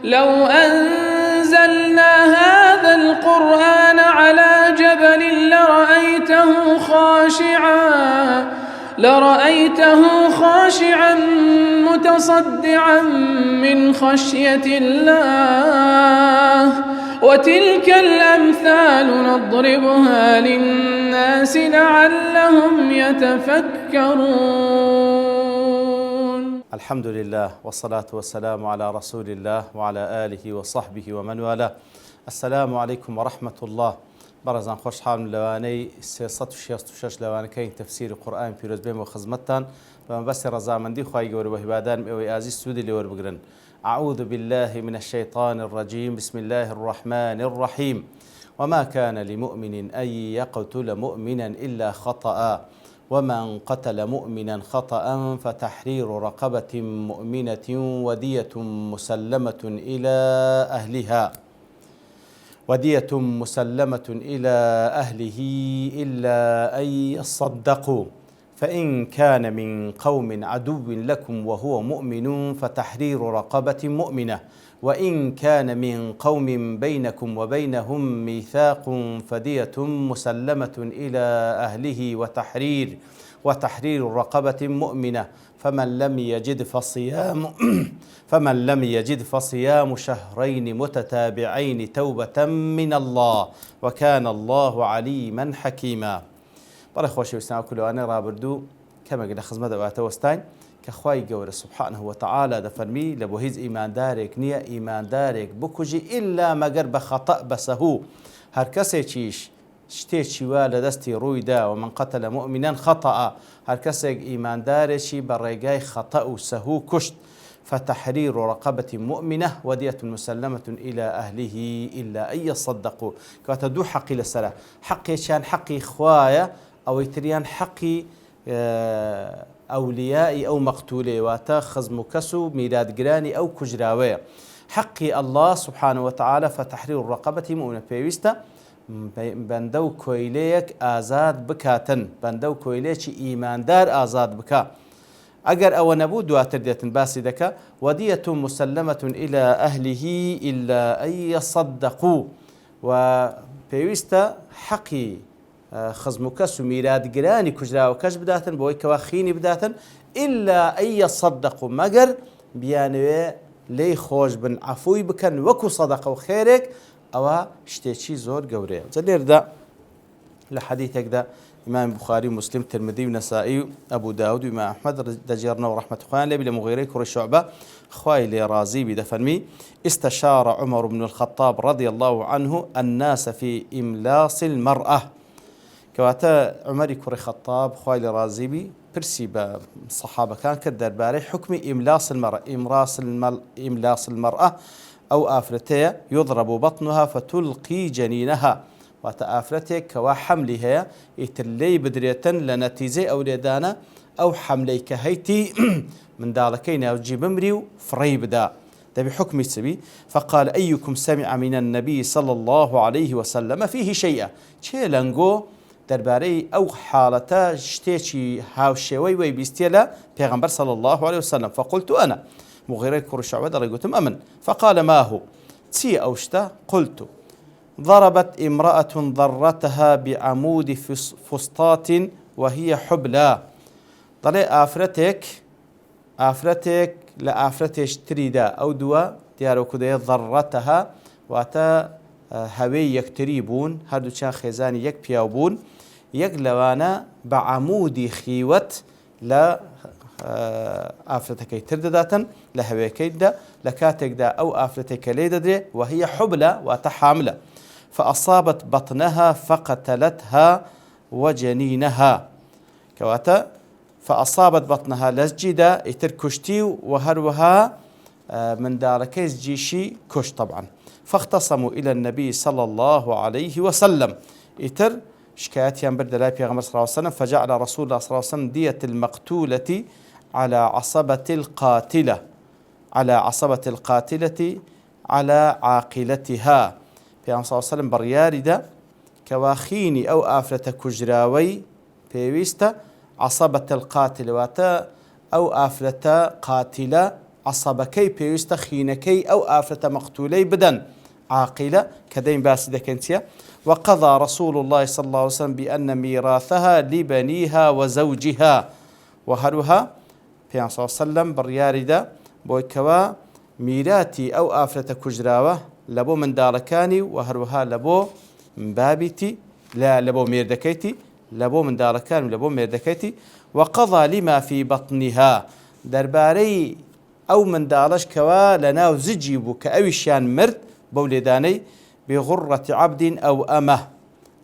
لو أنزلنا هذا القرآن على جبل لرأيته خاشعا متصدعا من خشية الله وتلك الأمثال نضربها للناس لعلهم يتفكرون. الحمد لله والصلاة والسلام على رسول الله وعلى آله وصحبه ومن والاه. السلام عليكم ورحمة الله. برزان خوش حال لواني 366 لوانكين تفسير القرآن في رزبين وخزمتان ومن بس رزامندي خواهي قول وهبادان ويازي السودي اللي وربقرن. أعوذ بالله من الشيطان الرجيم. بسم الله الرحمن الرحيم. وما كان لمؤمن أن يقتل مؤمنا إلا خطأ ومن قتل مؤمنا خطأ فتحرير رقبة مؤمنة ودية مسلمة إلى أهله إلا أن يصدقوا فإن كان من قوم عدو لكم وهو مؤمن فتحرير رقبة مؤمنة وإن كان من قوم بينكم وبينهم ميثاق فدية مسلمة إلى أهله وتحرير رقبة مؤمنة فمن لم يجد فصيام شهرين متتابعين توبة من الله وكان الله عليما حكيما. بەڵێ خۆشەویستان کولەوانەی ڕابردوو کەمێک لە خزمەت ئەواتەوەستاین کە خوای گەورە سوبحانه وتعالى دەفەرمی لە بۆ هیچ ئیماندارێک نییە ئیماندارێک بکوژی ئیلا مەگەر بە خەتە بەسەهوو هەر کەسێکیش شتێکی وا لە دەستی ڕوویدا و من قەتەلە مؤمنان خەتەئە هەر کەسێک ئیماندارێکی بە ڕێگای خەتە و سەهوو کوشت فتحرير رقبة مؤمنة ودية مسلمة إلى أهله إلا أن يصدقوا كواتا دو حقي لسلا حقي شان حقي خوايا أو يتريان حقي أوليائي أو مقتولي واتا خزم كسو ميلاد جراني أو كجراوية حقي الله سبحانه وتعالى فتحرير الرقبة مؤمنة بيوستا بندو كويليك آزاد بكاتن بندو كويليك إيمان دار آزاد بكا أجر أو نبو دواتر ديتن باسی دەکا ودية مسلمة إلى أهله إلا أن يصدقوا و پێویستە حەقی خزم و کەس و میراتگرانی کوژراوە کەس بداتن بۆی کەوا خینی بداتن إلا أن يصدقوا مەگەر بیانوێ لێی خۆش بن عەفوی بکەن وەکو سەدەقە و خێرێک ئەوە شتێکی زۆر گەورەیە. جا لێردا لە حەدیثێکدا إمام بخاري ومسلم الترمذي ونسائي أبو داود وإمام أحمد دجرنا ورحمة خوان لبي لمغيري كري شعبة خوالي رازي بدفنمي استشار عمر بن الخطاب رضي الله عنه الناس في إملاص المرأة كواتا عمر كري خطاب خوالي رازي بي برسي بالصحابة كان كدر باري حكم إملاص المرأة إملاص المرأة أو آفرتها يضرب بطنها فتلقي جنينها وتآفرتك كوا حملها يتلي بدرية لنتيجة أو لدانا أو حمليك هيتي من دالكين أو جيب مريو فريبدا ده بحكم السبي. فقال أيكم سمع من النبي صلى الله عليه وسلم فيه شيئا تشيلنجو درباري أو حالتا شتيشي هاوشيوي ويبيستيلا پیغمبر صلى الله عليه وسلم. فقلت أنا مغيري كرشعوة ريقتم أمن. فقال ما هو تي أوشتا قلت ضربت امرأة ضرتها بعمود فسطاط وهي حبلى ضلي آفرتك لآفرتش تريدا أو دوا ديارو كده ضرتها واتا هوي يكتريبون هردو چان خيزاني يك بياوبون يك لوانا بعمودي خيوت لا آفرتكي تردداتا لهوي كيدا لكاتك دا أو آفرتك ليدا وهي حبلى وتحاملة فأصابت بطنها فقتلتها وجنينها كواتا فأصابت بطنها لزجدا يتر كشتي وهروها من داركيز جيشي كش طبعا. فاختصموا إلى النبي صلى الله عليه وسلم يتر شكايات ينبرد لا بيغمر صلى الله عليه وسلم. فجعل رسول الله صلى الله عليه وسلم دية المقتولة على عصبة القاتلة على عاقلتها. پیام صلی الله علیه و سلم بڕیاری دا کەواخینی ئەو ئافرەتە کوژراوەی پێویستە عەسەبەتە القاتیلە واتە ئەو ئافرەتە قاتیلە عصبكي بيوست خينكي أو آفرة مقتولي بدن عاقلة كدين باسدكنتيا. وقضى رسول الله صلى الله عليه وسلم بأن ميراثها لبنيها وزوجها وهروها في صلى الله عليه وسلم برياردا بويكوا ميراتي أو آفرة كجراوة لبو من داركاني وهروها لبو من بابتي لا لبو ميردكيتي لبو من داركاني لبو ميردكيتي. وقضى لما في بطنها درباري أو من دارش كوا لناو زجيبو كأويشان مرد بولداني بغرة عبد أو أمه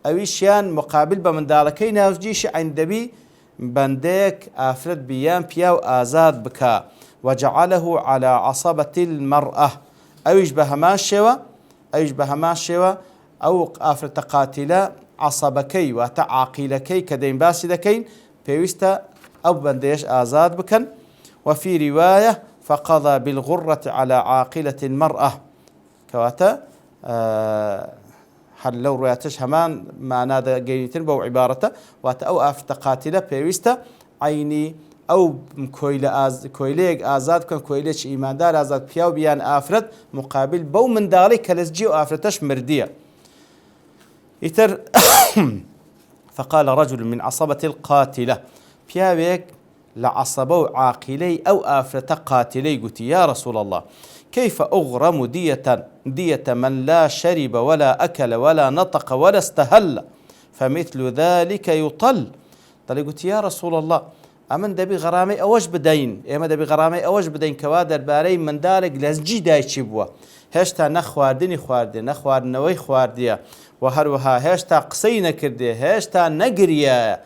أويشان مقابل بمن داركي ناوزجيش عندبي بنديك آفرد بيان بياو آزاد بكا وجعله على عصبة المرأة أويش بهما شوا أو آفرد قاتلة عصبكي وتعاقلكي كدين باسدكين بيوستا أو بنديش آزاد بكن. وفي رواية فقضى بالغرة على عاقلة المرأة كواتا هل لو رأيتش همان ما نادى جينيتن بو عبارته واتا أو آفرد قاتلة بيوستا عيني أو كويليك آزاد كن كويليش إيمان دار آزاد بياو بيان آفرد مقابل بو من داري كالسجي آفرتش مردية يتر. فقال رجل من عصبة القاتلة بياويك لعصبوا عاقلي أو آفرة قاتلي قلت يا رسول الله كيف أغرم دية من لا شرب ولا أكل ولا نطق ولا استهل فمثل ذلك يطل. طلع قلت يا رسول الله أمن دبي غرامي أوج بدين إما دبي غرامي أوج بدين كوادر باري من دارك لزجي داي تشبوا هشتا نخواردني خواردي نخواردنوي خوارديا وهروها هشتا قسينا كردي هشتا نقريا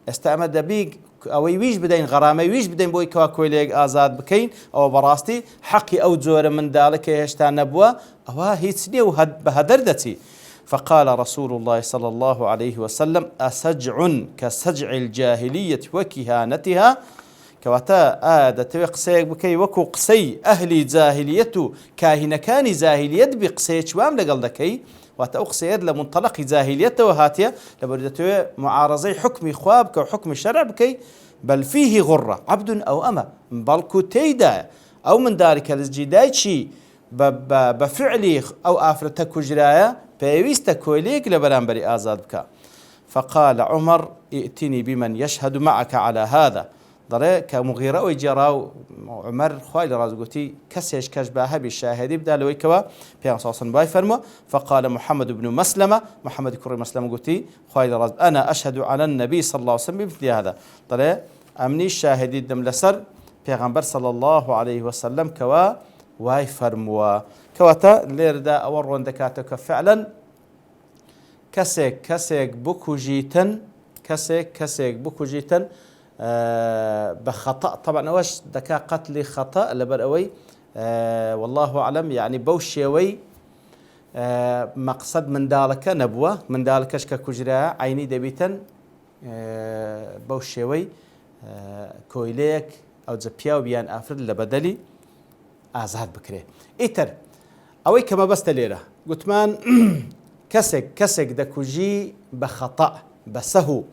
استعمد دبيك أو ويش بدين غرامي ويش بدين بوي كوا كويليك آزاد بكين أو براستي حقي أو زور من دارك هشتا نبوا أو هيتسني بهدردتي. فقال رسول الله صلى الله عليه وسلم أسجع كسجع الجاهلية وكهانتها كواتا آدة قسيك بكي وكو قسي أهلي جاهليته كاهن كان جاهلية بقسي شوام لقل دكي واتا أقسيد لمنطلق جاهليته وهاتيا لبردته معارضي حكم خوابك وحكم الشرع بكي بل فيه غرة عبد أو أما بلكو تيدا أو من ذلك الجدايتشي بفعلي أو آفرتك جرايا بيويست كويليك لبرانبري آزاد بك. فقال عمر ائتني بمن يشهد معك على هذا ضري كمغيرة ويجراو عمر خويل رازقتي كسيش كشباها بالشاهدي بدأ لويكوا بيان صاصن باي فرما. فقال محمد بن مسلمة محمد كريم مسلمة قلتي خويل راز أنا أشهد على النبي صلى الله عليه وسلم بمثل هذا ضري أمني الشاهدي الدم لسر بيغمبر صلى الله عليه وسلم كوا واي فرموا كواتا ليردا أورون دكاتك فعلا كسيك بوكو جيتن كسيك بوكو جيتن بخطأ طبعا واش دكا قتلي خطأ لبرأوي والله أعلم يعني بوشيوي مقصد من دالك نبوة من دالك اشكا كجراء عيني دبيتن بوشيوي كويليك أو زبياو بيان أفرد لبدلي آزاد بكري إتر أوي كما بس تليرة قلت مان كسك دكوجي بخطأ بسهو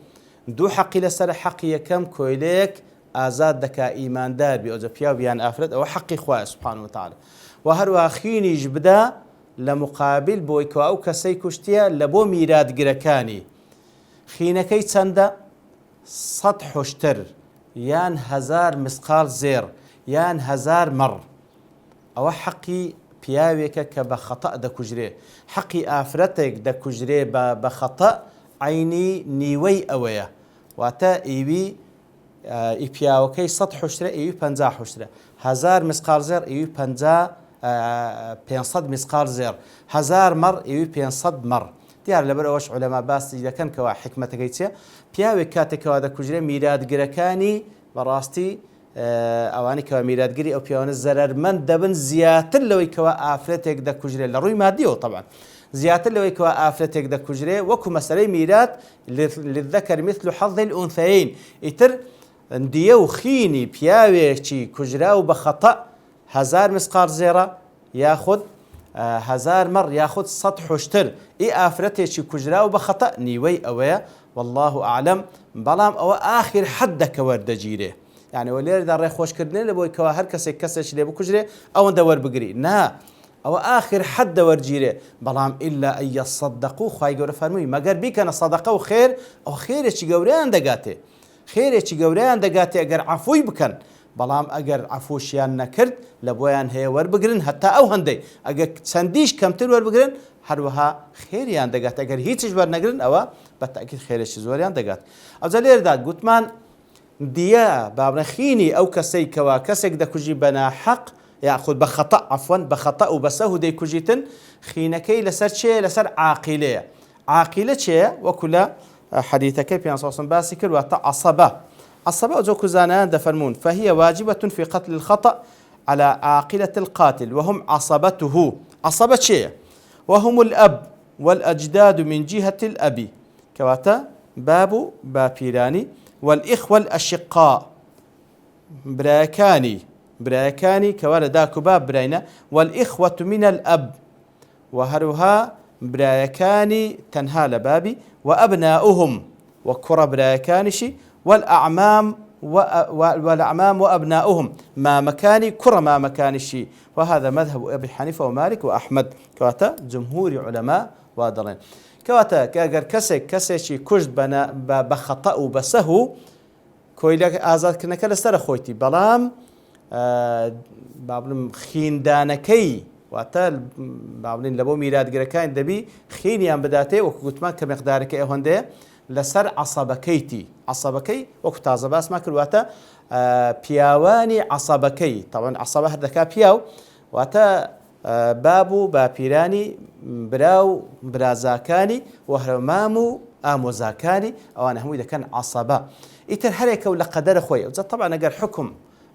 دو حقي لسر حقي كم كويليك آزاد دكا إيمان دار بأوزبياو بيان آفرد أو حقي خواه سبحانه وتعالى وهروا خيني جبدا لمقابل بويكوا أو كسي كشتيا لبو ميراد جركاني خينكي تسندا سطح اشتر يان هزار مسقال زير يان هزار مر أو حقي بياويك كبخطأ دكوجري حقي آفرتك دكوجري بخطأ عيني نيوي أويا واتا إيوي إبياوكي سطح حشرة إيوي بنزا حشرة هزار مسقال زير إيوي بنزا بينصد مسقال زير هزار مر إيوي بينصد مر ديار لبروش علماء باس إذا كان كوا حكمة جيتيا بياوي كاتك هذا كوجري ميلاد جركاني براستي أواني كوا ميلاد جري أو بيان الزرر من دبن زياتر لو كوا آفرتك دا كوجري لروي ماديو طبعا زياتر لو كوا آفرتك دا كوجري وكو مسألة ميلاد للذكر مثل حظ الأنثيين يتر ديو خيني بياوي شي كوجراو بخطأ هزار مسقار زيرة ياخذ هزار مر ياخذ سطح وشتر إي آفرته شي كوجراو بخطأ نيوي أويا والله أعلم بلام أو آخر حدك ورد جيره يعني ولێرەدا ڕێخۆشکردنێ لە بۆی کەوا هەر کەسێک لێ بکوژرێ ئەوەندە وەربگری نا ئەوە آخر حد وەرگیرێ بەڵام ئیلا ئەن یەصەدەقوا خوای گەورە فەرمووی مەگەر بیکەنە سەدەقە و خێر ئەو خێرێکی گەورەیان دەگاتێ خێرێکی گەورەیان دەگاتێ ئەگەر عەفوی بکەن بەڵام ئەگەر عەفوشیان نەکرد لە بۆیان هەیە وەربگرن هەتا ئەو هەندەی ئەگەر چەندیش کەمتر وەربگرن هەروەها خێریان دەگات ئەگەر هیچیش وەرنەگرن ئەوە بەتەئکید خێرێکی زۆریان دەگات ئەوجا لێرەدا گوتمان دیە بابنەخینی ئەو کەسەی کەوا کەسێک دەکوژی بەناحەق یاخود بەخەتە عەفوەن بەخەتە و بەسەهو دەیکوژیتن خینەکەی لەسەر چێ لەسەر عاقیلەیە عاقیلە چێە وەکو لە حەدیثەکەی پێیان سەڵسەلام باسی کرد واتە عەسەبە عەسەبە ئەو کوزانیان دەفەرمون فهي واجبة في قتل الخطأ على عاقلة القاتل وهم عصبته عصبة چێە وهم الأب والأجداد من جهة الأب كواتا باب باپیرانی والإخوة الأشقاء برايكاني كوالا داكو باب براينا والإخوة من الأب وهروها برايكاني تنها لبابي وأبناؤهم وكرة برايكانشي والأعمام وأبناؤهم ما مكاني كرة ما مكانشي وهذا مذهب أبي حنيفة ومالك وأحمد كواتا جمهور علماء وادرين كواتا كاجر كسي كشت بخطأ وبسهو كويلك آزاد كنا كلا سر خويتي بلام بابلم خیندانەکەی واتە بابلین لە بۆ میراتگرەکان دەبی خینیان بداتێ وەکو گوتمان کە مقدارەکەی ئەو هەندەیە لەسەر عەسەبەکەیتی عەسەبەکەی وەکو تازە باسمان کرد واتە پیاوانی عەسەبەکەی تەڵەن عەسەبە هەر دەکا پیاو واتە باب و باپیرانی برا و برازاکانی و هەرمام و ئامۆزاکانی ئەوانە هەمووی دەکەن عەسەبە ئیتر هەرێکە و لە قەدەرە خۆی ئەوجا طبعا ئەگەر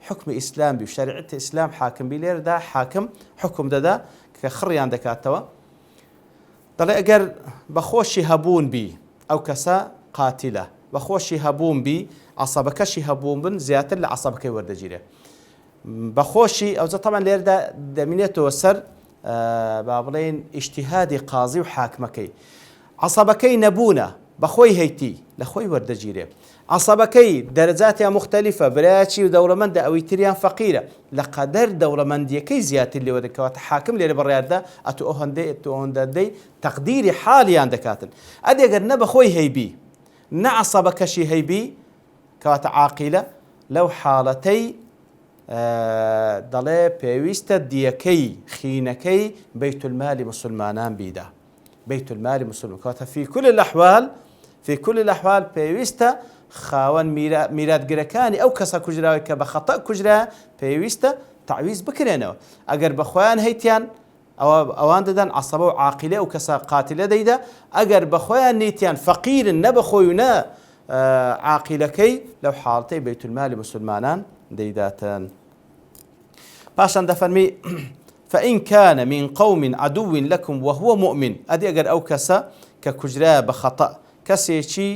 حكم إسلام بشريعة إسلام حاكم بلير دا حاكم حكم دا كخريان دكاتوا دلي أجر بخوشي هبون بي أو كسا قاتلة بخوشي هبون بي عصبكشي هبون بن زيادة لعصبك ورد جيره بخوشي أو طبعا لير دا دمينته وسر بابلين اجتهادي قاضي وحاكمكي عصبكي نبونا بخوي هيتي لخوي ورد جيره عصبكي درجاتها مختلفة براتشي ودورمند أو تريان فقيرة لقدر دورمنديكي زيادة اللي ودكوات حاكم اللي برياده أتوهندي تقديري حالي عندكاتن أدي أجر نبخوي هيبي نعصبكشي هيبي كوات عاقلة لو حالتي ضلي بيويست ديكي خينكي بيت المال مسلمانان بيدا بيت المال مسلمان كوات في كل الأحوال بيويست خاوەن میراتگرەکانی ئەو کەسە کوژراوی کە بە خەتە کوژرا پێویستە تعویز بکرێنەوە ئەگەر بەخۆیان هەیتیان ئەوان دەدەن عەسەبە و عاقیلە ئەو کەسە قاتیلە دەیدا ئەگەر بەخۆیان نیتیان فەقیرن نە بەخۆی و نە عاقیلەکەی لەو حاڵەتەی بەیت المالی مسلمانان دەیداتن پاشان دەفەرمی فإن كان من قوم عدو لكم وهو مؤمن ئەدی ئەگەر ئەو کەسە کە کوژرا بە خەتە کەسێکی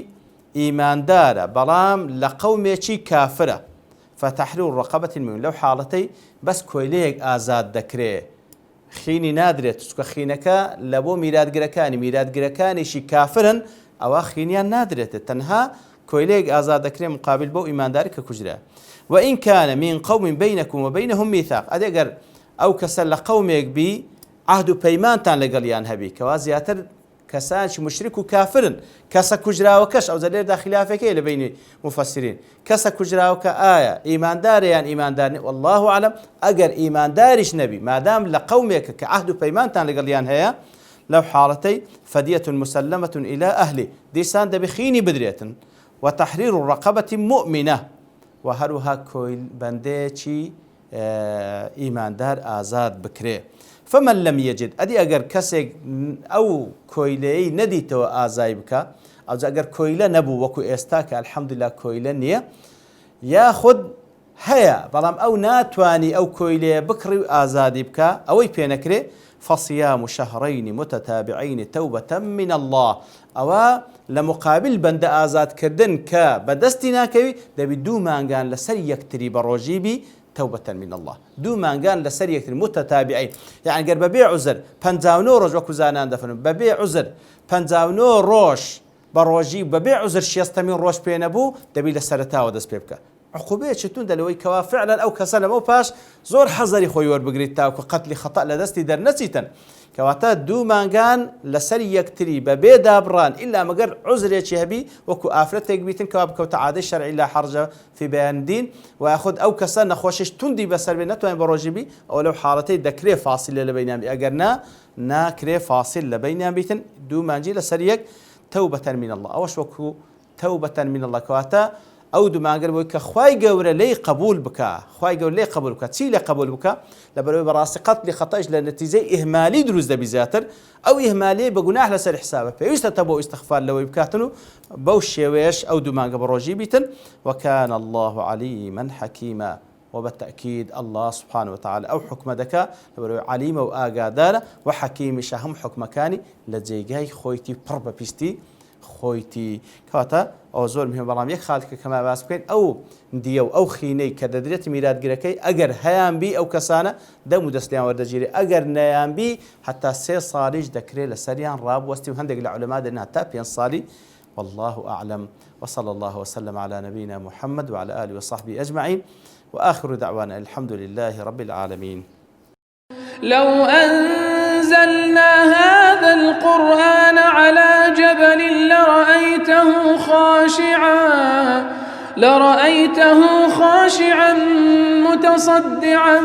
ئیماندارە بەڵام لە قەومێکی کافرە فتحرير رقبة المؤمن لەو حاڵەتەی بەس کۆیلەیەک ئازاد دەکرێ خینی نادرێت چکە خینەکە لە بۆ میراتگرەکانیشی کافرن ئەوە خینیان نادرێتە تەنها کۆیلەیەک ئازاد دەکرێ مقابل بۆ ئیمانداری کە کوژرا وإن كان من قوم بينكم وبينهم ميثاق ئەگەر ئەو کەسە لە قەومێک بی عهد و پەیمانتان لەگەڵیان هەبی کەوا زیاتر كسانش مشرك وكافر كسا كجراوكش أو زلير داخلها فكي لبين مفسرين كسا كجراوك آية إيمان دار يعني إيمان دارني والله أعلم أجر إيمان دارش نبي ما دام لقومك كعهد بيمان تان لقليان هيا لو حالتي فدية مسلمة إلى أهلي دي ساند بخيني بدرية وتحرير رقبة مؤمنة وهروها كويل بنديتشي إيمان دار آزاد بكري فمن لم يجد أدي أجر كسك أو كويلي نديتو آزايبك أو أجر كويلة نبو وكو إستاك الحمد لله كويلة نية ياخد هيا بلام أو ناتواني أو كويلي بكري آزاديبك أو يبينكري فصيام شهرين متتابعين توبة من الله أو لمقابل بند آزاد كردن كبدستنا كوي دبي دو مانغان لسر يكتري بروجيبي توبة من الله دو مانغان لسر يكتري متتابعين يعني قال ببيع عزر پنجاونو روج وكو زانان دفنو ببيع عزر پنجاونو روش بروجيب ببيع عزر شيستمين روش بينبو دبي لسرتاو دس بيبكا عقوبەیەکی توندە لەوەی کەوا فعلا ئەو کەسە لەمەو پاش زۆر حەزەری خۆی وەربگریت تاوکو قەتلی خەتە لە دەستی دەرنەچیتن کەواتە دوو مانگان لەسەر یەکتری بەبێ دابڕان ئیلا مەگەر عوزرێکی هەبی وەکو ئافرەتێک بیتن کەوا بکەوتە عادەی شەرعی لا حەرجە فی بەیان دین و یاخود ئەو کەسە نەخۆشیش توندی بەسەر بێ نەتوانێت بە ڕۆژی بی ئەو لەو حاڵەتەی دەکرێ فاسیلە لە بەینیان بی ئەگەر ناکرێ فاسیل لە بەینیان بیتن دوو مانجی لەسەر یەک تەوبەتەن من الله ئەوەش وەکو تەوبەتەن من الله کەواتە ئەو دوماگەر بۆی کە خوای گەورە لێی قبول بکە خوای گەورە لێی قبول بکە چی لێ قبول بکە لەبەرەوەی بەڕاستی قەتلی خەتەش لە نەتیجەی ئیهمالی دروست دەبی زیاتر ئەو ئیهمالیە بە گوناح لەسەر حسابە پێویستە تە بۆ ئیستیغفار لەوەی بکاتن و بەو شێوەیەش ئەو دوماگە بە ڕۆژی بیتن وكان الله عليما حكيما وبالتأكيد الله سبحانه وتعالى أو حكم دكا عليم وآقادار وحكيم شهم حكم كاني لجيجاي خويتي بربا بيستي خويتي كواتا أو زور مهم برام يك خالك كما باس بكين أو ديو أو خيني كددريت ميلاد جركي أجر هيام بي أو كسانة دم دسليان وردجيري أجر نيام بي حتى سي صالج دكري لسريان راب وستي وهندق العلماء دنا تابين صالي والله أعلم وصلى الله وسلم على نبينا محمد وعلى آله وصحبه أجمعين وآخر دعوانا الحمد لله رب العالمين. لو أنزلنا هذا القرآن على جبل لرأيته خاشعا متصدعا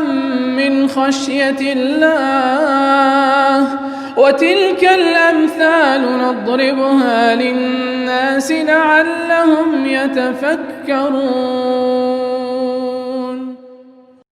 من خشية الله وتلك الأمثال نضربها للناس لعلهم يتفكرون.